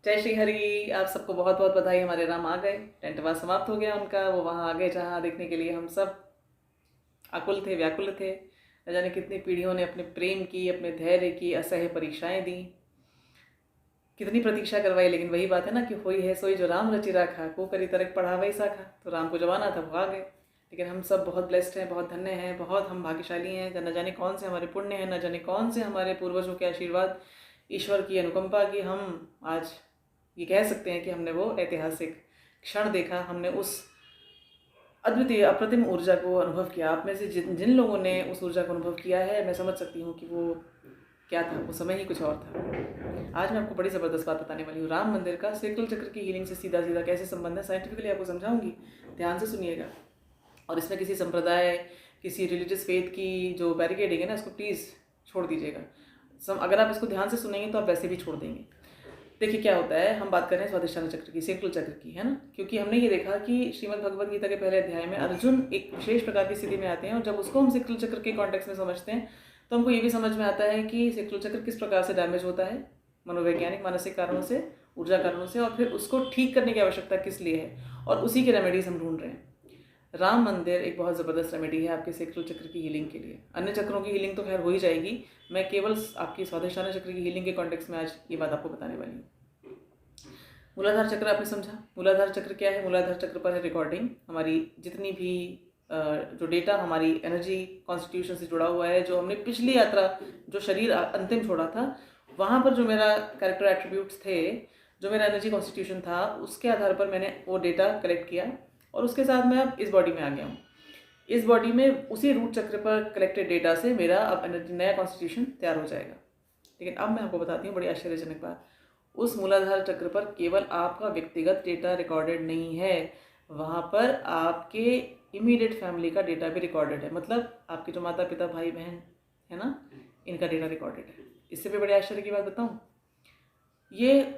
जय श्री हरि। आप सबको बहुत बहुत बधाई। हमारे राम आ गए, टेंटवा समाप्त हो गया उनका। वो वहाँ आ गए जहाँ देखने के लिए हम सब आकुल थे, व्याकुल थे। न जाने कितनी पीढ़ियों ने अपने प्रेम की, अपने धैर्य की असह्य परीक्षाएं दी, कितनी प्रतीक्षा करवाई। लेकिन वही बात है ना कि होई है सोई जो राम रचि राखा, को करी तरक पढ़ा वही साखा। तो राम को जब आना था वो आ गए। लेकिन हम सब बहुत ब्लेस्ड हैं, बहुत धन्य हैं, बहुत हम भाग्यशाली हैं। न जाने कौन से हमारे पुण्य हैं, न जाने कौन से हमारे पूर्वजों के आशीर्वाद, ईश्वर की अनुकंपा की हम आज ये कह सकते हैं कि हमने वो ऐतिहासिक क्षण देखा। हमने उस अद्वितीय अप्रतिम ऊर्जा को अनुभव किया। आप में से जिन जिन लोगों ने उस ऊर्जा को अनुभव किया है, मैं समझ सकती हूँ कि वो क्या था, वो समय ही कुछ और था। आज मैं आपको बड़ी ज़बरदस्त बात बताने वाली हूँ। राम मंदिर का सेक्टल चक्र की हीलिंग से सीधा सीधा कैसे संबंध है, साइंटिफिकली आपको समझाऊंगी। ध्यान से सुनिएगा। और इसमें किसी संप्रदाय, किसी रिलीजियस फेथ की जो बैरिकेडिंग है ना, इसको प्लीज़ छोड़ दीजिएगा। अगर आप इसको ध्यान से सुनेंगे तो आप वैसे भी छोड़ देंगे। देखिए क्या होता है, हम बात कर रहे हैं स्वाधिष्ठान चक्र की, सेक्टल चक्र की, है ना। क्योंकि हमने ये देखा कि श्रीमद् भगवद गीता के पहले अध्याय में अर्जुन एक विशेष प्रकार की स्थिति में आते हैं, और जब उसको हम सेक्टल चक्र के कॉन्टेक्स्ट में समझते हैं तो हमको ये भी समझ में आता है कि सेक्टल चक्र किस प्रकार से डैमेज होता है, मनोवैज्ञानिक मानसिक कारणों से, ऊर्जा कारणों से, और फिर उसको ठीक करने की आवश्यकता किस लिए है, और उसी के रेमेडीज हम ढूंढ रहे हैं। राम मंदिर एक बहुत ज़बरदस्त रेमेडी है आपके सेक्टल चक्र की हीलिंग के लिए। अन्य चक्रों की हीलिंग तो खैर हो ही जाएगी, मैं केवल आपकी स्वाधिष्ठान चक्र की हीलिंग के कॉन्टेक्स्ट में आज ये बात आपको बताने वाली हूँ। मूलाधार चक्र आपने समझा। मूलाधार चक्र क्या है? मूलाधार चक्र पर है रिकॉर्डिंग। हमारी जितनी भी जो डेटा हमारी एनर्जी कॉन्स्टिट्यूशन से जुड़ा हुआ है, जो हमने पिछली यात्रा, जो शरीर अंतिम छोड़ा था, वहाँ पर जो मेरा कैरेक्टर एट्रीब्यूट्स थे, जो मेरा एनर्जी कॉन्स्टिट्यूशन था, उसके आधार पर मैंने वो डेटा कलेक्ट किया, और उसके साथ मैं अब इस बॉडी में आ गया हूँ। इस बॉडी में उसी रूट चक्र पर कलेक्टेड डेटा से मेरा अब एनर्जी, नया कॉन्स्टिट्यूशन तैयार हो जाएगा। लेकिन अब मैं आपको बताती हूँ बड़ी आश्चर्यजनक बात। उस मूलाधार चक्र पर केवल आपका व्यक्तिगत डेटा रिकॉर्डेड नहीं है, वहाँ पर आपके इमीडिएट फैमिली का डेटा भी रिकॉर्डेड है। मतलब आपके जो माता पिता, भाई बहन है ना, इनका डेटा रिकॉर्डेड है। इससे भी बड़े आश्चर्य की बात बताऊँ, ये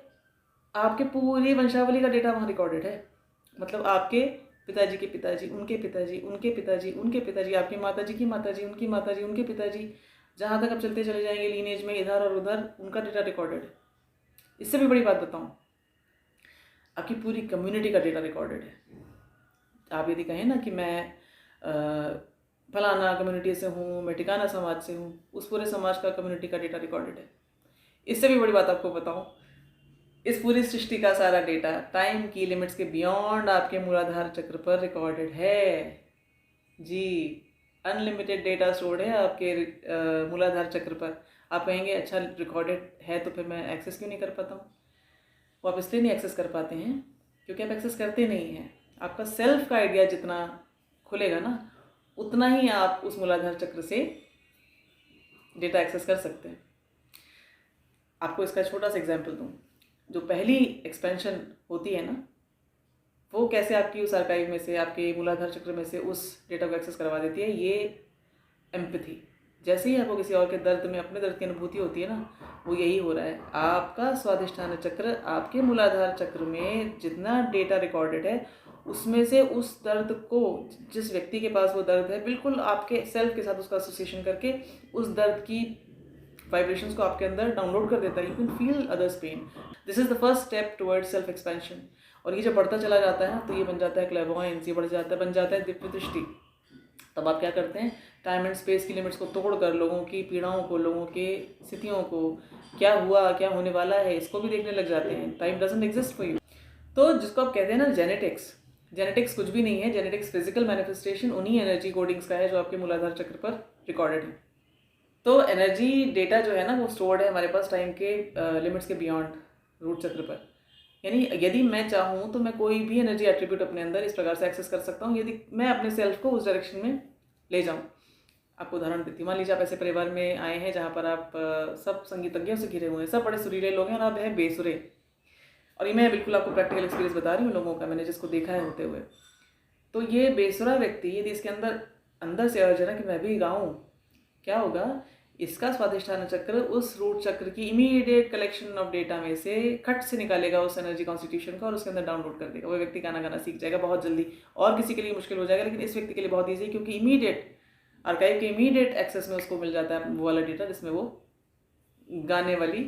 आपके पूरी वंशावली का डेटा वहाँ रिकॉर्डेड है। मतलब आपके पिताजी के पिताजी, उनके पिताजी, उनके पिताजी, उनके पिताजी, आपकी माताजी की माताजी, उनकी माताजी, उनके पिताजी, जहाँ तक आप चलते चले जाएंगे लीनेज में, इधर और उधर, उनका डेटा रिकॉर्डेड है। इससे भी बड़ी बात बताऊं, आपकी पूरी कम्युनिटी का डेटा रिकॉर्डेड है। आप यदि कहें ना कि मैं फलाना कम्युनिटी से हूँ, मैं ठिकाना समाज से हूँ, उस पूरे समाज का, कम्युनिटी का डेटा रिकॉर्डेड है। इससे भी बड़ी बात आपको बताऊं, इस पूरी सृष्टि का सारा डेटा टाइम की लिमिट्स के बियॉन्ड आपके मूलाधार चक्र पर रिकॉर्डेड है जी। अनलिमिटेड डेटा स्टोर्ड है आपके मूलाधार चक्र पर। आप कहेंगे अच्छा रिकॉर्डेड है तो फिर मैं एक्सेस क्यों नहीं कर पाता हूँ? वो आप इसलिए नहीं एक्सेस कर पाते हैं क्योंकि आप एक्सेस करते नहीं हैं। आपका सेल्फ का आइडिया जितना खुलेगा ना, उतना ही आप उस मूलाधार चक्र से डेटा एक्सेस कर सकते हैं। आपको इसका छोटा सा एग्जांपल दूँ। जो पहली एक्सपेंशन होती है ना, वो कैसे आपकी उस आर्काइव में से, आपके मूलाधार चक्र में से उस डेटा को एक्सेस करवा देती है। ये एम्पैथी। जैसे ही आपको किसी और के दर्द में अपने दर्द की अनुभूति होती है ना, वो यही हो रहा है। आपका स्वाधिष्ठान चक्र, आपके मूलाधार चक्र में जितना डेटा रिकॉर्डेड है, उसमें से उस दर्द को, जिस व्यक्ति के पास वो दर्द है, बिल्कुल आपके सेल्फ के साथ उसका एसोसिएशन करके उस दर्द की वाइब्रेशंस को आपके अंदर डाउनलोड कर देता है। You can feel others pain. This is the first step towards self expansion. और ये जब बढ़ता चला जाता है ना, तो ये बन जाता है क्लेवॉयंस, ये बढ़ जाता है, बन जाता है दिव्य दृष्टि। तब आप क्या करते हैं, टाइम एंड स्पेस की लिमिट्स को तोड़कर लोगों की पीड़ाओं को, लोगों के स्थितियों को, क्या हुआ, क्या होने वाला है, इसको भी देखने लग जाते हैं। Time doesn't exist for you. तो जिसको आप कहते हैं ना जेनेटिक्स, जेनेटिक्स कुछ भी नहीं है। जेनेटिक्स फिजिकल मैनिफेस्टेशन उन्हीं एनर्जी कोडिंग्स का है जो आपके मूलाधार चक्र पर रिकॉर्डेड है। तो एनर्जी डेटा जो है ना, वो स्टोर्ड है हमारे पास टाइम के लिमिट्स के बियॉन्ड रूट चक्र पर। यानी यदि मैं चाहूँ तो मैं कोई भी एनर्जी एट्रीब्यूट अपने अंदर इस प्रकार से एक्सेस कर सकता हूँ, यदि मैं अपने सेल्फ को उस डायरेक्शन में ले जाऊँ। आपको उदाहरण देती हूँ। मान लीजिए आप ऐसे परिवार में आए हैं जहाँ पर आप सब संगीतज्ञों से घिरे हुए हैं, सब बड़े सुरीले लोग हैं, और आप हैं बेसुरे। और ये मैं बिल्कुल आपको प्रैक्टिकल एक्सपीरियंस बता रही हूँ लोगों का, मैंने जिसको देखा है होते हुए। तो ये बेसुरा व्यक्ति यदि इसके अंदर अंदर से अर्ज है ना कि मैं भी गाऊँ, क्या होगा, इसका स्वाधिष्ठान चक्र उस रूट चक्र की इमीडिएट कलेक्शन ऑफ डेटा में से खट से निकालेगा उस एनर्जी कॉन्स्टिट्यूशन का, और उसके अंदर डाउनलोड कर देगा। वो व्यक्ति गाना गाना सीख जाएगा बहुत जल्दी। और किसी के लिए मुश्किल हो जाएगा, लेकिन इस व्यक्ति के लिए बहुत ईजी है, क्योंकि इमीडिएट आर्काइव के इमीडिएट एक्सेस में उसको मिल जाता है वो वाला डेटा जिसमें वो गाने वाली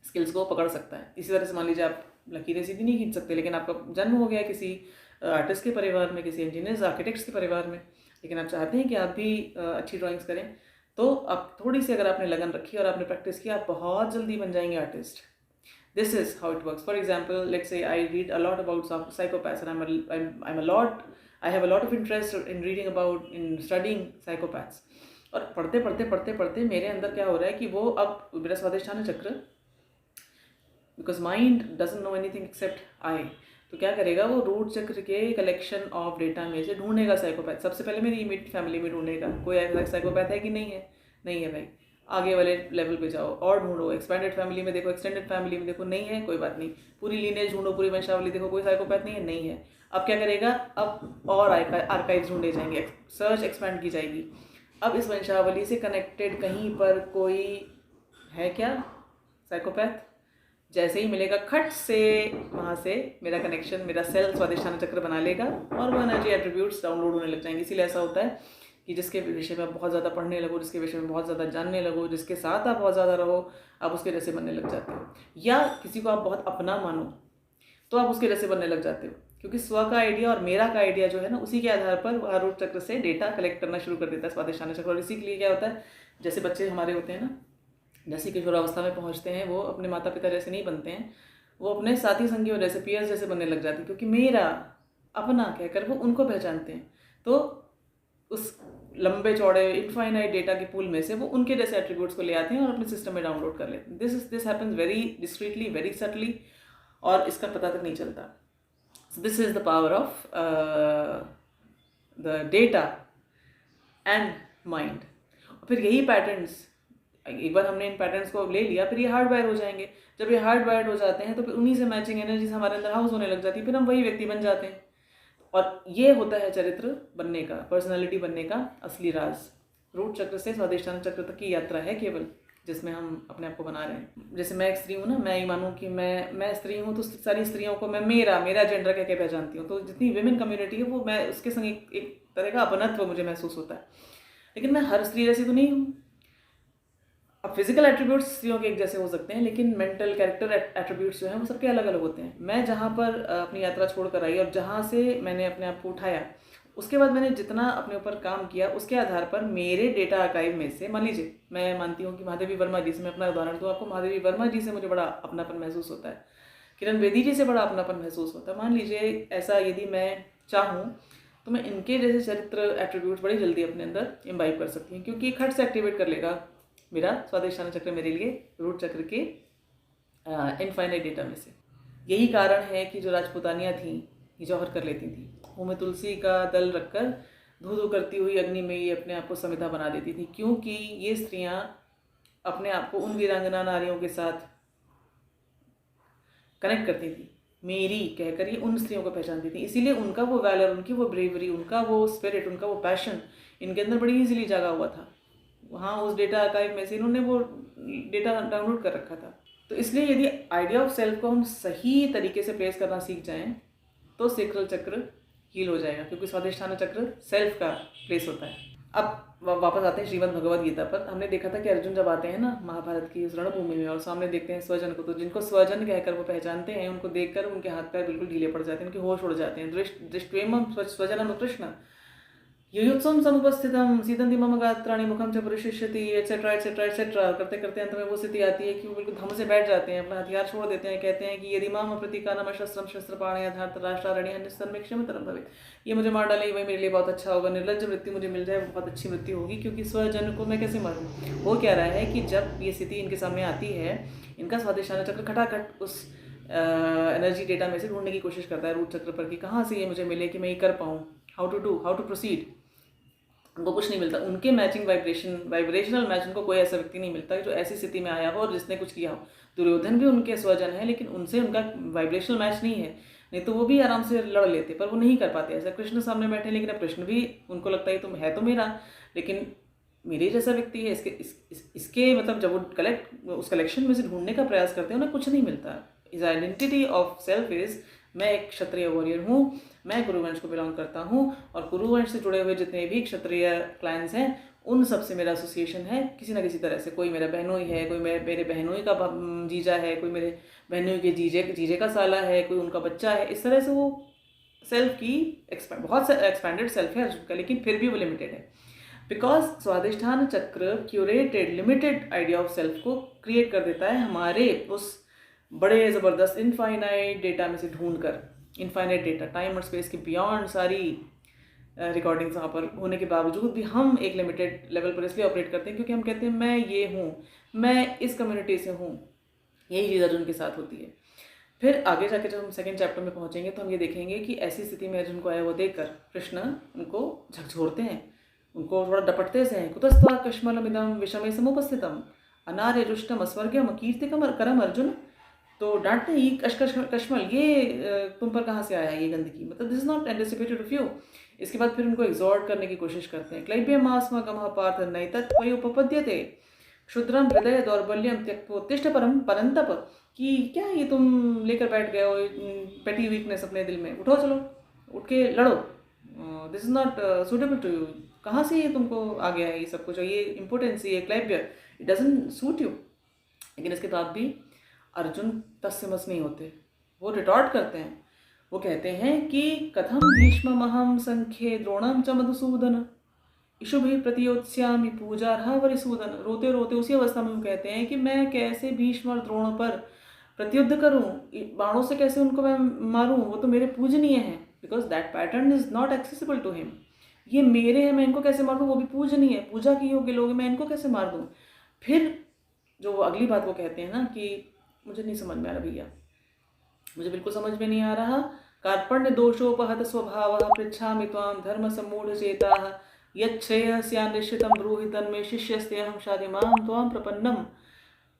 स्किल्स को पकड़ सकता है। इसी तरह से मान लीजिए आप लकीरें सीधी नहीं खींच सकते, लेकिन आपका जन्म हो गया किसी आर्टिस्ट के परिवार में, किसी इंजीनियर्स आर्किटेक्ट्स के परिवार में, लेकिन आप चाहते हैं कि आप भी अच्छी ड्राइंग्स करें, तो आप थोड़ी सी अगर आपने लगन रखी और आपने प्रैक्टिस किया, आप बहुत जल्दी बन जाएंगे artist. This is how it works. For example, let's say I read a lot about psychopaths, and I have a lot of interest in reading about, in studying psychopaths. और पढ़ते पढ़ते पढ़ते पढ़ते मेरे अंदर क्या हो रहा है कि वो अब मेरा स्वादिष्ठान चक्र, because mind doesn't know anything except I, तो क्या करेगा वो रूट चक्र के कलेक्शन ऑफ डेटा में से ढूंढेगा साइकोपैथ। सबसे पहले मेरी इमीडिएट फैमिली में ढूंढेगा कोई ऐसा साइकोपैथ है कि नहीं है, नहीं है भाई, आगे वाले लेवल पे जाओ और ढूंढो, एक्सपेंडेड फैमिली में देखो, एक्सटेंडेड फैमिली में देखो, नहीं है कोई बात नहीं, पूरी लीनेज ढूंढो, पूरी वंशावली देखो, कोई साइकोपैथ नहीं है, नहीं है। अब क्या करेगा, अब और आर्काइव्स ढूंढे जाएंगे, सर्च एक्सपेंड की जाएगी। अब इस वंशावली से कनेक्टेड कहीं पर कोई है क्या साइकोपैथ, जैसे ही मिलेगा खट से वहाँ से मेरा कनेक्शन, मेरा सेल स्वादिष्ठान चक्र बना लेगा और वो एनर्जी एट्रीब्यूट्स डाउनलोड होने लग जाएंगे। इसीलिए ऐसा होता है कि जिसके विषय में आप बहुत ज़्यादा पढ़ने लगो, जिसके विषय में बहुत ज़्यादा जानने लगो, जिसके साथ आप बहुत ज़्यादा रहो, आप उसके जैसे बनने लग जाते हो। या किसी को आप बहुत अपना मानो तो आप उसके जैसे बनने लग जाते हो, क्योंकि स्व का आइडिया और मेरा का आइडिया जो है ना, उसी के आधार पर वह रूट चक्र से डेटा कलेक्ट करना शुरू कर देता है स्वादिष्ठान चक्र। और इसी के लिए क्या होता है, जैसे बच्चे हमारे होते हैं ना, जैसे किशोरावस्था में पहुँचते हैं, वो अपने माता पिता जैसे नहीं बनते हैं, वो अपने साथी संगियों जैसे, पीयर्स जैसे बनने लग जाते हैं, क्योंकि मेरा अपना कहकर वो उनको पहचानते हैं। तो उस लंबे चौड़े इनफाइनाइट डेटा के पूल में से वो उनके जैसे एट्रीब्यूट्स को ले आते हैं और अपने सिस्टम में डाउनलोड कर लेते हैं। This happens very discreetly, very subtly, और इसका पता तक नहीं चलता। सो this is the power of the data and mind. फिर यही पैटर्न्स, एक बार हमने इन पैटर्न्स को ले लिया, फिर ये हार्डवायर हो जाएंगे। जब ये हार्डवायर हो जाते हैं तो फिर उन्हीं से मैचिंग एनर्जीज हमारे अंदर हाउस होने लग जाती है, फिर हम वही व्यक्ति बन जाते हैं। और ये होता है चरित्र बनने का, पर्सनालिटी बनने का असली राज। रूट चक्र से स्वादिष्ठान चक्र तक की यात्रा है केवल, जिसमें हम अपने आप को बना रहे हैं। जैसे मैं एक स्त्री हूँ ना, मैं ये मानूँ कि मैं स्त्री हूँ, तो सारी स्त्रियों को मैं मेरा जेंडर कह के पहचानती हूँ। तो जितनी विमेन कम्युनिटी है वो, मैं उसके संग एक तरह का अपनत्व मुझे महसूस होता है। लेकिन मैं हर स्त्री जैसी तो नहीं हूँ। अब फिजिकल एट्रीब्यूट्स स्त्रियों के एक जैसे हो सकते हैं, लेकिन मेंटल कैरेक्टर एट्रीब्यूट्स जो हैं वो सबके अलग अलग होते हैं। मैं जहाँ पर अपनी यात्रा छोड़ कर आई और जहाँ से मैंने अपने आप को उठाया, उसके बाद मैंने जितना अपने ऊपर काम किया, उसके आधार पर मेरे डेटा आर्काइव में से, मान लीजिए मैं मानती हूँ कि महादेवी वर्मा जी से, मैं अपना उदाहरण दूँ आपको, महादेवी वर्मा जी से मुझे बड़ा अपनापन महसूस होता है, किरण बेदी जी से बड़ा अपनापन महसूस होता है। मान लीजिए ऐसा यदि मैं चाहूँ तो मैं इनके जैसे चरित्र एट्रीब्यूट्स बड़ी जल्दी अपने अंदर इम्बाइब कर सकती हूँ, क्योंकि खट से एक्टिवेट कर लेगा मेरा स्वादिष्ठान चक्र मेरे लिए रूट चक्र के इनफाइनाइट डेटा में से। यही कारण है कि जो राजपूतानियाँ थीं ये जौहर कर लेती थी, मुँह में तुलसी का दल रखकर धू धू करती हुई अग्नि में ये अपने आप को समिधा बना देती थी, क्योंकि ये स्त्रियाँ अपने आप को उन वीरांगना नारियों के साथ कनेक्ट करती थी, मेरी कहकर ये उन स्त्रियों को पहचानती थी। इसीलिए उनका वो वैलर, उनकी वो ब्रेवरी, उनका वो स्पिरिट, उनका वो पैशन इनके अंदर बड़ी ईजिली जागा हुआ था। वहाँ उस डेटा आर्काइव में से इन्होंने वो डेटा डाउनलोड कर रखा था। तो इसलिए यदि आइडिया ऑफ सेल्फ को हम सही तरीके से प्लेस करना सीख जाएं तो सेक्रल चक्र हील हो जाएगा, क्योंकि स्वादिष्ठान चक्र सेल्फ का प्लेस होता है। अब वापस आते हैं श्रीमद् भगवद गीता पर। हमने देखा था कि अर्जुन जब आते हैं ना महाभारत की उस रणभूमि में और सामने देखते हैं स्वजन को, तो जिनको स्वजन कहकर वो पहचानते हैं, उनको देखकर उनके हाथ पैर बिल्कुल ढीले पड़ जाते हैं, उनके होश उड़ जाते हैं। दृष्ट्वेमं स्वजनम कृष्ण युयुत्सुम समुपस्थितम सीदंती मम गात्राणि मुखम च परिशिष्यति एटसेट्रा एटसेट्रा एटसेट्रा करते करते अंत में वो स्थिति आती है कि वो बिल्कुल धम से बैठ जाते हैं, अपना हथियार छोड़ देते हैं, कहते हैं कि यदि माम प्रतीकानम शस्त्रम शस्त्रपाणि धृतराष्ट्रारण्यः निस्तन्मे क्षमतरं भवेत्, ये मुझे मार डाले वही मेरे लिए बहुत अच्छा होगा, निर्लज्ज मृत्यु मुझे मिल जाए बहुत अच्छी मृत्यु होगी, क्योंकि स्वजन को मैं कैसे मारूँ। वो कह रहा है कि जब ये स्थिति इनके सामने आती है, इनका स्वादिष्ठान चक्र खटाखट उस एनर्जी डेटा में से ढूंढने की कोशिश करता है रूट चक्र पर कि कहाँ से ये मुझे मिले कि मैं ये कर पाऊँ, हाउ टू प्रोसीड। उनको कुछ नहीं मिलता, उनके मैचिंग वाइब्रेशनल मैच उनको कोई ऐसा व्यक्ति नहीं मिलता जो ऐसी स्थिति में आया हो और जिसने कुछ किया हो। दुर्योधन भी उनके स्वजन है, लेकिन उनसे उनका वाइब्रेशनल मैच नहीं है, नहीं तो वो भी आराम से लड़ लेते, पर वो नहीं कर पाते ऐसा। कृष्ण सामने बैठे, लेकिन अब कृष्ण भी उनको लगता है तुम है तो मेरा, लेकिन मेरे जैसा व्यक्ति है, इसके मतलब जब वो उस कलेक्शन में से ढूंढने का प्रयास करते हैं उन्हें कुछ नहीं मिलता। Is identity of self is मैं एक क्षत्रिय वॉरियर हूँ, मैं कुरुवंश को बिलोंग करता हूँ, और कुरुवंश से जुड़े हुए जितने भी क्षत्रिय क्लाइंस हैं उन सब से मेरा एसोसिएशन है किसी ना किसी तरह से। कोई मेरा बहनोई है, कोई मेरे बहनोई का जीजा है, कोई मेरे बहनोई के जीजे का साला है, कोई उनका बच्चा है। इस तरह से वो सेल्फ की बहुत एक्सपैंडेड सेल्फ है अर्जुन का, लेकिन फिर भी वो लिमिटेड है। बिकॉज स्वाधिष्ठान चक्र curated limited idea of self को क्रिएट कर देता है हमारे उस बड़े ज़बरदस्त इनफाइनाइट डेटा में से ढूंढ कर। इनफाइनाइट डेटा, टाइम और स्पेस के बियॉन्ड सारी रिकॉर्डिंग्स वहाँ पर होने के बावजूद भी हम एक लिमिटेड लेवल पर इसलिए ऑपरेट करते हैं क्योंकि हम कहते हैं मैं ये हूँ, मैं इस कम्युनिटी से हूँ। यही चीज़ अर्जुन के साथ होती है। फिर आगे जाकर जब हम सेकंड चैप्टर में पहुँचेंगे तो हम ये देखेंगे कि ऐसी स्थिति में अर्जुन को आया वो देखकर कृष्ण उनको झकझोरते हैं, उनको थोड़ा डपटते से हैं। कुतस्त्वा कश्मलमिदं विषमे समुपस्थितम अनार्य जुष्टम अस्वर्ग्यम कीर्तिकम करम अर्जुन। तो डांटते हैं, ये कश्मल ये तुम पर कहाँ से आया ये गंदगी, मतलब this is not anticipated of you. इसके बाद फिर उनको एग्जॉर्ट करने की कोशिश करते हैं। क्लैब्यमास्मगमः पार्थ नैतत्त्वयोपपद्यते क्षुद्रम हृदय दौर्बल्यम त्यक्तोत्तिष्ठ परंतप। कि क्या ये तुम लेकर बैठ गए हो पेटी वीकनेस अपने दिल में, उठो चलो उठ के लड़ो, this is not suitable to you. कहाँ से ये तुमको आ गया है ये सब कुछ, ये इम्पोर्टेंसी, ये क्लैब्य, इट डजंट सूट यू। लेकिन इसके बाद भी अर्जुन तस्मस नहीं होते, वो रिटॉर्ट करते हैं। वो कहते हैं कि कथम भीष्ममहं संख्ये द्रोणं च मधुसूदन इशुभिः प्रतियोत्स्यामि पूजार्हा वरिसूदन। रोते रोते उसी अवस्था में वो कहते हैं कि मैं कैसे भीष्म और द्रोणों पर प्रत्युद्ध करूं, बाणों से कैसे उनको मैं मारूं, वो तो मेरे पूजनीय हैं। Because that pattern is not accessible to him. ये मेरे हैं, मैं इनको कैसे मार दूँ, वो भी पूजनीय है, पूजा की योग्य लोग, मैं इनको कैसे मार दूँ। फिर जो अगली बात वो कहते हैं ना कि मुझे नहीं समझ में आ रहा भैया, मुझे बिल्कुल समझ में नहीं आ रहा। कार्पण्य दोषोपहत स्वभाव पृच्छामि त्वां धर्म सम्मूढ़ चेता यच्छ्रेयस्यान्निश्चितं ब्रूहि तन्मे शिष्यस्तेऽहं शाधिमां त्वां प्रपन्नम।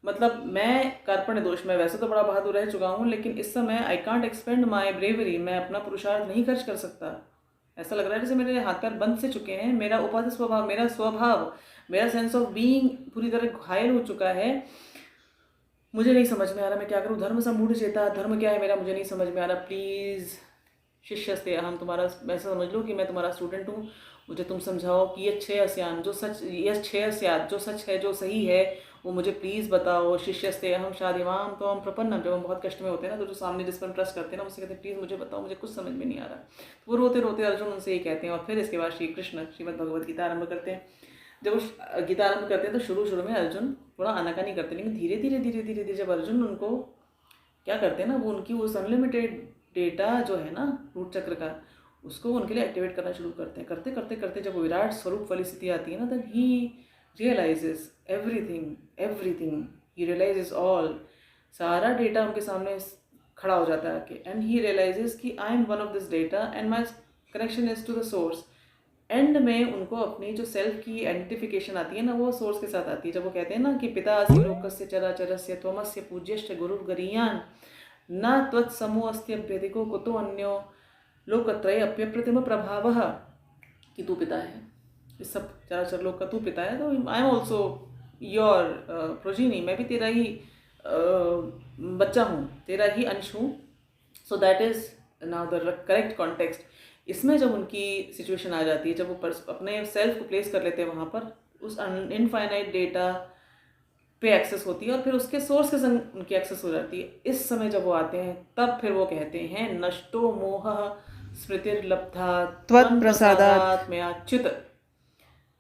मतलब मैं कार्पण्य दोष में वैसे तो बड़ा बहादुर रह चुका हूँ, लेकिन इस समय I can't expand my bravery, मैं अपना पुरुषार्थ नहीं खर्च कर सकता। ऐसा लग रहा है जैसे मेरे हाथ पैर बंद से चुके हैं, मेरा उपाधि स्वभाव, मेरा स्वभाव, मेरा सेंस ऑफ बीइंग पूरी तरह घायल हो चुका है। मुझे नहीं समझ में आ रहा मैं क्या करूँ। धर्म सम्मूढ़ चेता, धर्म क्या है मेरा मुझे नहीं समझ में आ रहा। प्लीज़ शिष्यस्ते अहम, तुम्हारा ऐसा समझ लो कि मैं तुम्हारा स्टूडेंट हूँ, मुझे तुम समझाओ कि ये श्रेयस्यान जो सच, ये श्रेयस्यात जो सच है, जो सही है, वो मुझे प्लीज़ बताओ। शिष्यस्ते अहम शादिमाम तो हम प्रपन्नम। जब हम बहुत कष्ट में होते हैं ना तो जो सामने जिस पर ट्रस्ट करते हैं ना उससे कहते हैं प्लीज़ मुझे बताओ, मुझे कुछ समझ में नहीं आ रहा। तो वो रोते रोते अर्जुन उनसे ये कहते हैं। और फिर इसके बाद श्री कृष्ण श्रीमद् भगवद गीता आरंभ करते हैं। जब वो गीता आरंभ करते हैं तो शुरू में अर्जुन थोड़ा आनाकानी करते हैं, लेकिन धीरे धीरे जब अर्जुन उनको क्या करते हैं ना, वो उनकी उस अनलिमिटेड डेटा जो है ना रूट चक्र का, उसको उनके लिए एक्टिवेट करना शुरू करते हैं। करते जब वो विराट स्वरूप वाली स्थिति आती है ना, तब ही रियलाइजेस एवरीथिंग, ही रियलाइजेस ऑल। सारा डेटा उनके सामने खड़ा हो जाता है आके, एंड ही रियलाइजेस कि I am one of this data and my connection is to the source. And में उनको अपनी जो सेल्फ की आइडेंटिफिकेशन आती है ना, वो सोर्स के साथ आती है। जब वो कहते हैं ना कि पिता असि लोकस्य चराचरस्य त्वमस्य पूज्यश्च गुरुर्गरीयान् न त्वत्समोऽस्त्यभ्यधिको कुतो अन्यो लोकत्रय अप्यप्रतिम प्रभावः। कि तू पिता है, इस सब चराचर लोक का तू पिता है, तो I am also your progeny, मैं भी तेरा ही बच्चा हूँ, तेरा ही अंश हूँ। So that is now the correct context. इसमें जब उनकी सिचुएशन आ जाती है, जब वो अपने सेल्फ को प्लेस कर लेते हैं वहाँ पर, उस इनफाइनाइट डेटा पे एक्सेस होती है और फिर उसके सोर्स के संग उनकी एक्सेस हो जाती है। इस समय जब वो आते हैं तब फिर वो कहते हैं नष्टो मोह स्मृतिर्लब्धा त्वत्प्रसादात् मयाच्युत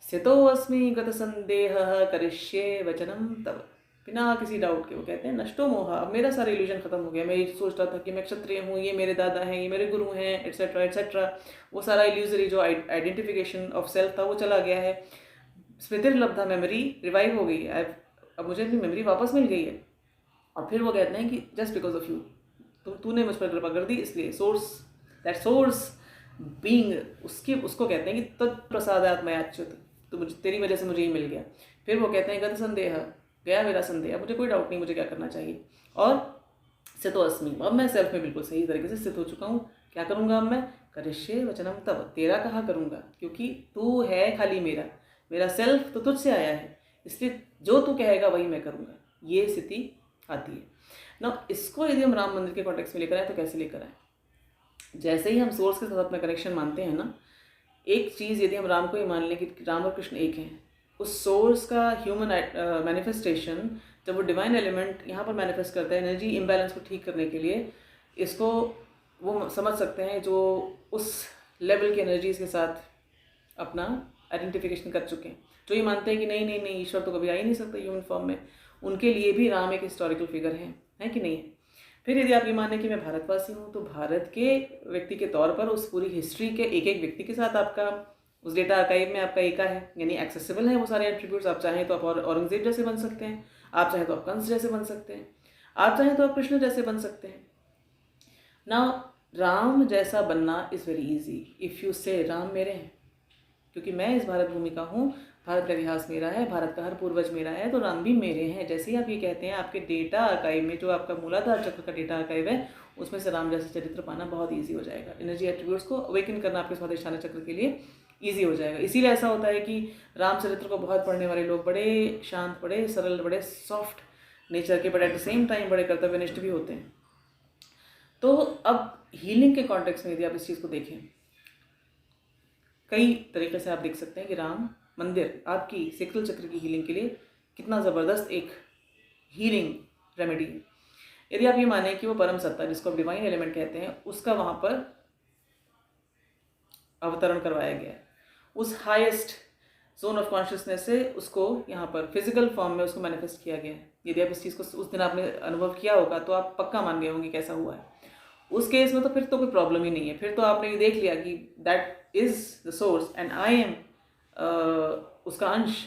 स्थितोऽस्मि गत संदेहः करिष्ये वचनं तव। बिना किसी डाउट के वो कहते हैं नष्टो मोह, अब मेरा सारा इल्यूजन खत्म हो गया। मैं ये सोच रहा था कि मैं क्षत्रिय हूँ, ये मेरे दादा हैं, ये मेरे गुरु हैं, एट्सेट्रा एट्सेट्रा। वो सारा इल्यूजरी जो आइडेंटिफिकेशन ऑफ सेल्फ था वो चला गया है। स्मृतिर्लब्धा, मेमोरी रिवाइव हो गई है, अब मुझे अपनी मेमोरी वापस मिल गई है। और फिर वो कहते हैं कि जस्ट बिकॉज ऑफ यू, तूने मुझ पर कृपा कर दी, इसलिए सोर्स, दैट सोर्स बीइंग, उसको कहते हैं कि तत्प्रसादात् मयाच्युत, तो मुझे तेरी वजह से मुझे ही मिल गया। फिर वो कहते हैं गत संदेह, गया मेरा संदेह, मुझे कोई डाउट नहीं मुझे क्या करना चाहिए। और स्थितो अस्मि, अब मैं सेल्फ में बिल्कुल सही तरीके से स्थित हो चुका हूँ। क्या करूँगा अब मैं, करिष्ये वचनम तव, तेरा कहा करूँगा, क्योंकि तू है खाली मेरा सेल्फ तो तुझसे आया है, इसलिए जो तू कहेगा वही मैं करूँगा। ये स्थिति आती है ना। इसको यदि हम राम मंदिर के कॉन्टेक्स्ट में लेकर आए तो कैसे लेकर आए, जैसे ही हम सोर्स के साथ अपना कनेक्शन मानते हैं ना, एक चीज़ यदि हम राम को ही मान लें कि राम और कृष्ण एक हैं, उस सोर्स का ह्यूमन मैनिफेस्टेशन, जब वो डिवाइन एलिमेंट यहाँ पर मैनिफेस्ट करता है एनर्जी इम्बैलेंस को ठीक करने के लिए, इसको वो समझ सकते हैं जो उस लेवल की एनर्जीज के साथ अपना आइडेंटिफिकेशन कर चुके हैं, जो ये मानते हैं कि नहीं नहीं नहीं, ईश्वर तो कभी आ ही नहीं सकता ह्यूमन फॉर्म में। उनके लिए भी राम एक हिस्टोरिकल फिगर है कि नहीं है। फिर यदि आप ये माने कि मैं भारतवासी हूँ, तो भारत के व्यक्ति के तौर पर उस पूरी हिस्ट्री के एक एक व्यक्ति के साथ आपका उस डेटा आर्काइव में आपका एका है, यानी एक्सेसिबल है वो सारे एट्रीब्यूट्स। आप चाहें तो आप औरंगजेब जैसे बन सकते हैं, आप चाहें तो आप कंस जैसे बन सकते हैं, आप चाहें तो आप कृष्ण जैसे बन सकते हैं। नाउ राम जैसा बनना is very easy if you से राम मेरे हैं, क्योंकि मैं इस भारत भूमि का हूँ, भारत का इतिहास मेरा है, भारत का हर पूर्वज मेरा है, तो राम भी मेरे हैं। जैसे ही आप ये कहते हैं, आपके डेटा आर्काइव में जो आपका मूलाधार चक्र का डेटा आर्काइव है, उसमें से राम जैसा चरित्र पाना बहुत ईजी हो जाएगा। एनर्जी एट्रीब्यूट्स को अवेकन करना आपके स्वादिष्ठान चक्र के लिए ईजी हो जाएगा। इसीलिए ऐसा होता है कि राम चरित्र को बहुत पढ़ने वाले लोग बड़े शांत, बड़े सरल, बड़े सॉफ्ट नेचर के, but at the same time बड़े कर्तव्यनिष्ठ भी होते हैं। तो अब हीलिंग के कॉन्टेक्स्ट में यदि आप इस चीज़ को देखें, कई तरीके से आप देख सकते हैं कि राम मंदिर आपकी सेक्रल चक्र की हीलिंग के लिए कितना ज़बरदस्त एक हीलिंग रेमेडी है। यदि आप ये माने कि वो परम सत्ता, जिसको आप डिवाइन एलिमेंट कहते हैं, उसका वहाँ पर अवतरण करवाया गया है, उस हाईएस्ट जोन ऑफ कॉन्शियसनेस से उसको यहाँ पर फिजिकल फॉर्म में उसको मैनिफेस्ट किया गया है। यदि आप इस चीज़ को उस दिन आपने अनुभव किया होगा तो आप पक्का मान गए होंगे कैसा हुआ है। उस केस में तो फिर तो कोई प्रॉब्लम ही नहीं है, फिर तो आपने ये देख लिया कि that is the source and I am उसका अंश।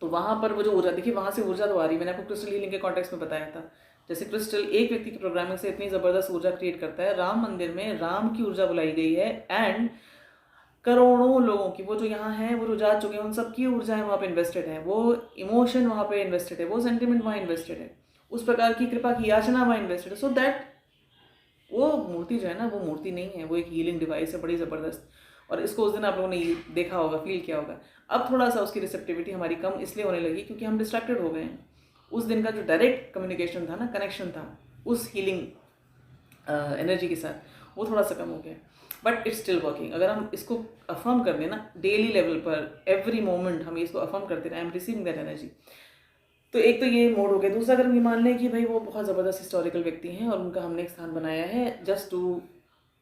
तो वहाँ पर वो जो ऊर्जा, देखिए वहाँ से ऊर्जा तो आ रही है। मैंने आपको क्रिस्टल हीलिंग के कॉन्टेक्स्ट में बताया था, जैसे क्रिस्टल एक व्यक्ति की प्रोग्रामिंग से इतनी ज़बरदस्त ऊर्जा क्रिएट करता है। राम मंदिर में राम की ऊर्जा बुलाई गई है एंड करोड़ों लोगों की, वो जो यहाँ हैं, वो जो जा चुके हैं, उन सबकी ऊर्जाएं वहाँ पे इन्वेस्टेड है, वो इमोशन वहाँ पे इन्वेस्टेड है, वो सेंटिमेंट वहाँ इन्वेस्टेड है, उस प्रकार की कृपा की याचना वहाँ इन्वेस्टेड है। सो दैट वो मूर्ति जो है ना, वो मूर्ति नहीं है, वो एक हीलिंग डिवाइस है बड़ी ज़बरदस्त। और इसको उस दिन आप लोगों ने देखा होगा, फील किया होगा। अब थोड़ा सा उसकी रिसेप्टिविटी हमारी कम इसलिए होने लगी क्योंकि हम डिस्ट्रैक्टेड हो गए हैं। उस दिन का जो डायरेक्ट कम्युनिकेशन था ना, कनेक्शन था उस हीलिंग एनर्जी के साथ, वो थोड़ा सा कम हो गया, बट इट्स स्टिल वर्किंग। अगर हम इसको अफर्म कर दें ना डेली लेवल पर, एवरी मोमेंट हम इसको अफर्म करते रहे, I am receiving that energy, तो एक तो ये मोड हो गया। दूसरा, अगर हम ये मान लें कि भाई वो बहुत ज़बरदस्त हिस्टोरिकल व्यक्ति हैं और उनका हमने एक स्थान बनाया है just to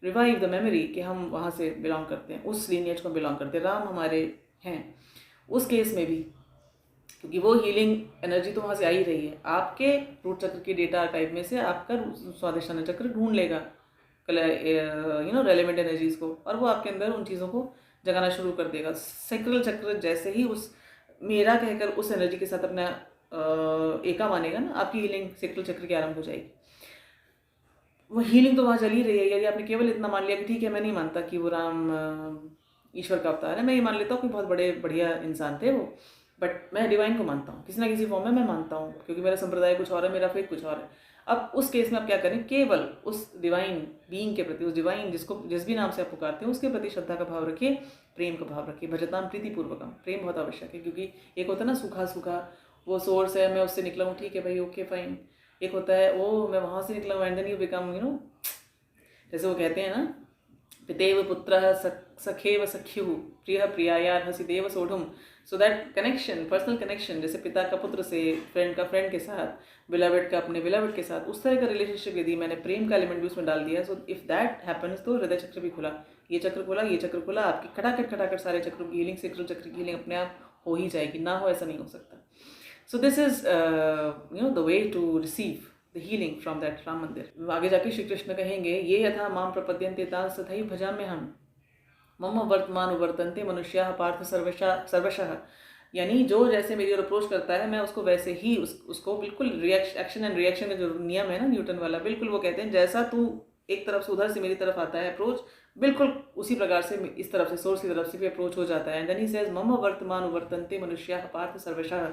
revive the memory कि हम वहाँ से बिलोंग करते हैं, उस लीनिएज को बिलोंग करते हैं, राम हमारे हैं, उस केस में भी, क्योंकि वो हीलिंग एनर्जी तो वहाँ से आ ही रही है। आपके रूट चक्र के डेटा आर्काइव में से आपका स्वादिष्ठान चक्र ढूंढ लेगा रेलेवेंट एनर्जीज को, और वो आपके अंदर उन चीज़ों को जगाना शुरू कर देगा। सेक्रल चक्र जैसे ही उस मेरा कहकर उस एनर्जी के साथ अपना एका मानेगा ना, आपकी हीलिंग सेक्रल चक्र की आरंभ हो जाएगी। वो हीलिंग तो वहाँ चल ही रही है। यदि आपने केवल इतना मान लिया कि ठीक है, मैं नहीं मानता कि वो राम ईश्वर का अवतार है, मैं ये मान लेता हूँ कि बहुत बड़े बढ़िया इंसान थे वो, बट मैं डिवाइन को मानता हूँ, किसी ना किसी फॉर्म में मैं मानता हूँ, क्योंकि मेरा संप्रदाय कुछ और है, मेरा फेथ कुछ और है। अब उस केस में आप क्या करें, केवल उस डिवाइन बीइंग के प्रति, उस डिवाइन जिस भी नाम से आप पुकारते हैं, उसके प्रति श्रद्धा का भाव रखिए, प्रेम का भाव रखिए। भजताम प्रीतिपूर्वकम, प्रेम बहुत आवश्यक है, क्योंकि एक होता है ना सूखा सूखा, वो सोर्स है, मैं उससे निकला हूँ, ठीक है भाई, ओके फाइन। एक होता है वो मैं वहाँ से निकला हूँ एंड देन यू बिकम जैसे वो कहते हैं ना, पितेव पुत्रः सखेव सख्यु प्रिय प्रियायार्हसि देव सोढ़ुम। So that connection, personal connection, जैसे पिता का पुत्र से, फ्रेंड का फ्रेंड के साथ, बिलवेड का अपने बिलवेड के साथ, उस तरह का रिलेशनशिप यदि मैंने प्रेम का एलिमेंट भी उसमें डाल दिया, सो इफ दैट हैपन्स, तो हृदय चक्र भी खुला, ये चक्र खुला, ये चक्र खुला, आपकी खटाखट खटाखट सारे चक्रों की हीलिंग, सेक्रल चक्र की हीलिंग अपने आप हो ही जाएगी। ना हो ऐसा नहीं हो सकता। So this is the way to receive the healing from that Ram Mandir. आगे जाके श्री कृष्ण कहेंगे, ये यथा माम प्रपद्यन्ते तान् तथैव भजाम्यहम्, मम वर्तमान वर्तन्ते मनुष्याः पार्थ सर्वशः। यानी जो जैसे मेरी ओर अप्रोच करता है, मैं उसको वैसे ही उसको बिल्कुल एक्शन एंड रिएक्शन का जो नियम है ना न्यूटन वाला, बिल्कुल वो कहते हैं जैसा तू एक तरफ से उधर से मेरी तरफ आता है अप्रोच, बिल्कुल उसी प्रकार से इस तरफ से, सोर्स की तरफ से भी अप्रोच हो जाता है। एंड देन ही सेज मम वर्तमान वर्तन्ते मनुष्याः पार्थ सर्वशः,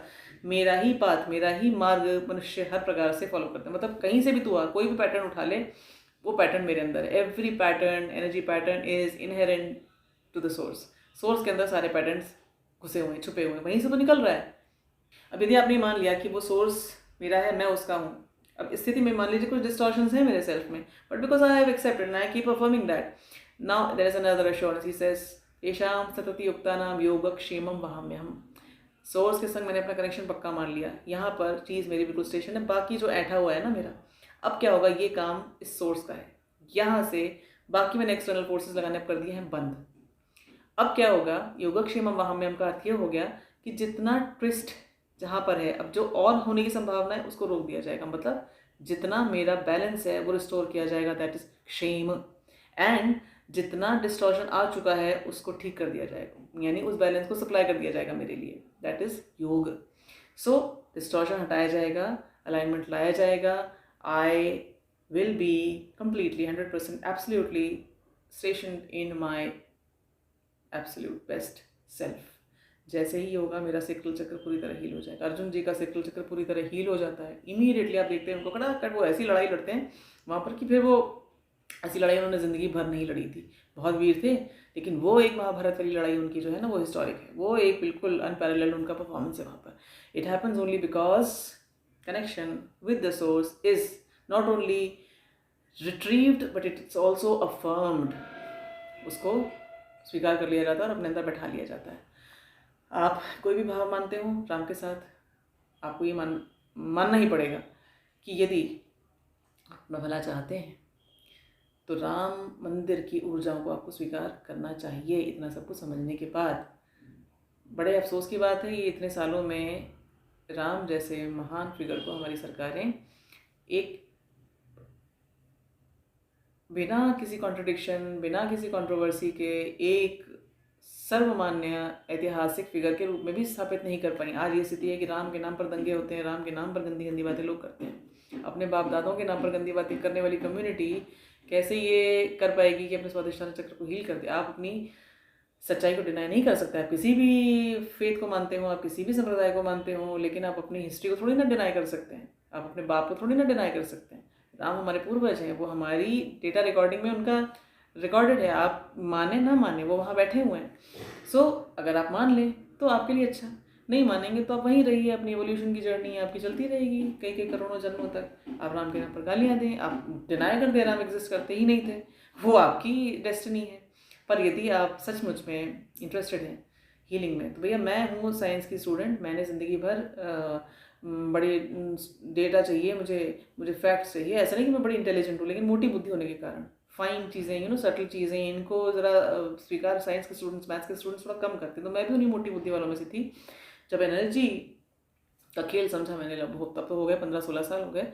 मेरा ही पाथ, मेरा ही मार्ग मनुष्य हर प्रकार से फॉलो करते हैं। मतलब कहीं से भी तू आ, कोई भी पैटर्न उठा ले, वो पैटर्न मेरे अंदर है। Every pattern, energy pattern is inherent to the source. Source के अंदर सारे पैटर्न्स घुसे हुए हैं, छुपे हुए हैं, वहीं से तो निकल रहा है। अब यदि आपने मान लिया कि वो सोर्स मेरा है, मैं उसका हूँ, अब इस स्थिति में मान लीजिए कुछ डिस्टॉर्शंस हैं मेरे सेल्फ में, but because I have accepted and I keep performing that, now there is another assurance, he says येषां सतति युक्तानां योगक्षेमं वहाम्यहम्। सोर्स के संग मैंने अपना कनेक्शन पक्का मान लिया, यहाँ पर चीज़ मेरी बिल्कुल स्टेशन है, बाकी जो ऐठा हुआ है ना मेरा, अब क्या होगा, ये काम इस सोर्स का है, यहाँ से बाकी मैंने एक्सटर्नल फोर्सेस लगाने कर दिए हैं बंद। अब क्या होगा, योगक्षेमम वहाम्यम का अर्थ ये हो गया कि जितना ट्विस्ट जहाँ पर है, अब जो और होने की संभावना है उसको रोक दिया जाएगा, मतलब जितना मेरा बैलेंस है वो रिस्टोर किया जाएगा, दैट इज क्षेम। एंड जितना डिस्टॉर्शन आ चुका है उसको ठीक कर दिया जाएगा, यानी उस बैलेंस को सप्लाई कर दिया जाएगा मेरे लिए, दैट इज योग। सो डिस्टॉर्शन हटाया जाएगा, अलाइनमेंट लाया जाएगा, I will be completely 100% absolutely स्टेशनड in my absolute best self. जैसे ही होगा मेरा सेक्टल चक्र पूरी तरह हील हो जाएगा। अर्जुन जी का सेक्टल चक्र पूरी तरह हील हो जाता है, इमीडिएटली आप देखते हैं उनको कटाकट वो ऐसी लड़ाई लड़ते हैं वहाँ पर कि फिर वो ऐसी लड़ाई उन्होंने ज़िंदगी भर नहीं लड़ी थी, बहुत वीर थे, लेकिन वो एक महाभारत वाली लड़ाई उनकी जो है ना वो हिस्टोरिक है, वो एक बिल्कुल अनपैरेलल्ड उनका परफॉर्मेंस है वहाँ पर। It happens only because connection with the source is not only retrieved but it's also affirmed, उसको स्वीकार कर लिया जाता है और अपने अंदर बैठा लिया जाता है। आप कोई भी भाव मानते हो राम के साथ, आपको ये मानना ही पड़ेगा कि यदि अपना भला चाहते हैं तो राम मंदिर की ऊर्जाओं को आपको स्वीकार करना चाहिए। इतना सब कुछ समझने के बाद बड़े अफसोस की बात है, ये इतने सालों में राम जैसे महान फिगर को हमारी सरकारें एक बिना किसी कॉन्ट्रडिक्शन, बिना किसी कंट्रोवर्सी के एक सर्वमान्य ऐतिहासिक फिगर के रूप में भी स्थापित नहीं कर पाई। आज ये स्थिति है कि राम के नाम पर दंगे होते हैं, राम के नाम पर गंदी गंदी बातें लोग करते हैं। अपने बाप दादों के नाम पर गंदी बातें करने वाली कम्युनिटी कैसे ये कर पाएगी कि अपने स्वाधिष्ठान चक्र को हील कर दे। आप अपनी सच्चाई को डिनाई नहीं कर सकते, आप किसी भी फेथ को मानते हो, आप किसी भी संप्रदाय को मानते हो, लेकिन आप अपनी हिस्ट्री को थोड़ी ना डिनाई कर सकते हैं, आप अपने बाप को थोड़ी ना डिनाई कर सकते हैं। राम हमारे पूर्वज हैं, वो हमारी डेटा रिकॉर्डिंग में उनका रिकॉर्डेड है, आप माने ना माने वो वहाँ बैठे हुए हैं। सो अगर आप मान लें तो आपके लिए अच्छा, नहीं मानेंगे तो आप वहीं रहिए, अपनी एवोल्यूशन की जर्नी आपकी चलती रहेगी कई कई करोड़ों जन्मों तक। आप राम के नाम पर गालियाँ दें, आप डिनाई कर दें राम एग्जिस्ट करते ही नहीं थे, वो आपकी डेस्टिनी है। पर यदि आप सचमुच में इंटरेस्टेड हैं हीलिंग में, तो भैया मैं हूँ साइंस की स्टूडेंट, मैंने ज़िंदगी भर बड़े डेटा चाहिए मुझे फैक्ट्स चाहिए। ऐसा नहीं कि मैं बड़ी इंटेलिजेंट हूँ, लेकिन मोटी बुद्धि होने के कारण फाइन चीज़ें सटल चीज़ें इनको ज़रा स्वीकार साइंस के स्टूडेंट्स, मैथ्स के स्टूडेंट्स थोड़ा कम करते, तो मैं भी उन्हीं मोटी बुद्धि वालों में से थी। जब एनर्जी का खेल समझा मैंने, तब तो हो गए 15-16 साल हो गए,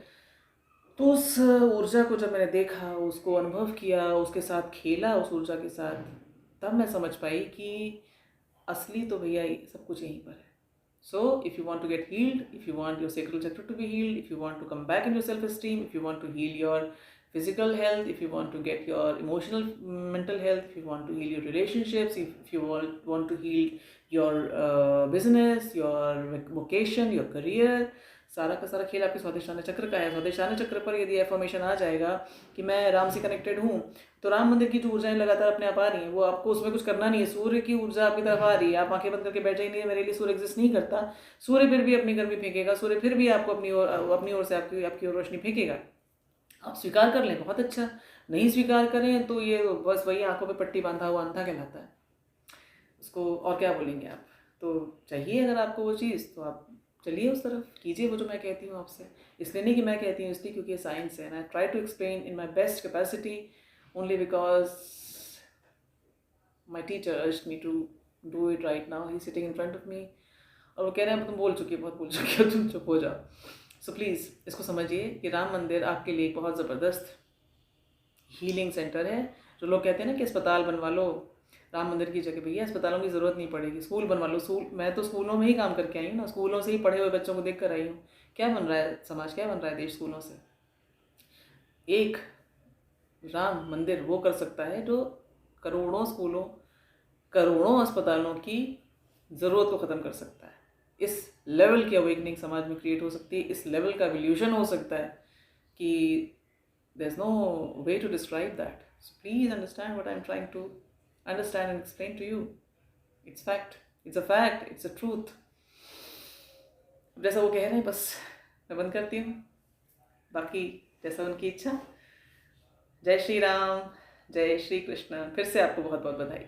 तो उस ऊर्जा को जब मैंने देखा, उसको अनुभव किया, उसके साथ खेला उस ऊर्जा के साथ, तब मैं समझ पाई कि असली तो भैया सब कुछ यहीं पर है। So if you want to get healed, if you want your sacral chakra to be healed, if you want to come back in your self-esteem, if you want to heal your physical health, if you want to get your emotional mental health, if you want to heal your relationships, if you want to heal your business, your vocation, your career, सारा का सारा खेल आपके स्वाधिष्ठान चक्र का है। स्वाधिष्ठान चक्र पर यदि एफर्मेशन आ जाएगा कि मैं राम से कनेक्टेड हूँ, तो राम मंदिर की जो ऊर्जाएं लगातार अपने आप आ रही हैं, वो आपको उसमें कुछ करना नहीं है। सूर्य की ऊर्जा आपकी तरफ आ रही है, आप आंखें बंद करके बैठ जाएंगे, मेरे लिए सूर्य एग्जिस्ट नहीं करता, सूर्य फिर भी अपनी गर्मी फेंकेगा, सूर्य फिर भी आपको अपनी ओर से आपकी ओर रोशनी फेंकेगा। आप स्वीकार कर लें, बहुत अच्छा, नहीं स्वीकार करें तो ये बस वही आंखों पे पट्टी बांधा हुआ अंधा कहलाता है, उसको और क्या बोलेंगे आप। तो चाहिए अगर आपको वो चीज़, तो आप चलिए उस तरफ, कीजिए वो जो मैं कहती हूँ आपसे। इसलिए नहीं कि मैं कहती हूँ, इसलिए क्योंकि ये साइंस है, and I try to explain in my best capacity only because my teacher urged me to do it right now. He sitting in front of me और वो कह रहे हैं तुम बोल चुकी हो, बहुत बोल चुकी हो, तुम चुप हो जाओ। सो प्लीज़ इसको समझिए कि राम मंदिर आपके लिए एक बहुत ज़बरदस्त हीलिंग सेंटर है। जो लोग कहते हैं ना कि अस्पताल बनवा लो राम मंदिर की जगह, भैया अस्पतालों की ज़रूरत नहीं पड़ेगी, स्कूल बनवा लो। स्कूल, मैं तो स्कूलों में ही काम करके आई हूँ ना, स्कूलों से ही पढ़े हुए बच्चों को देख कर आई हूँ। क्या बन रहा है समाज, क्या बन रहा है देश स्कूलों से। एक राम मंदिर वो कर सकता है जो करोड़ों स्कूलों, करोड़ों अस्पतालों की ज़रूरत को ख़त्म कर सकता है। इस लेवल की अवेकनिंग समाज में क्रिएट हो सकती है, इस लेवल का एवोल्यूशन हो सकता है कि there is no way to describe that. So please understand what I am trying to understand and explain to you. It's fact, it's a fact, it's a truth. जैसा वो कह रहे हैं बस मैं बंद करती हूँ, बाकी जैसा उनकी इच्छा। जय श्री राम, जय श्री कृष्ण। फिर से आपको बहुत बहुत बधाई।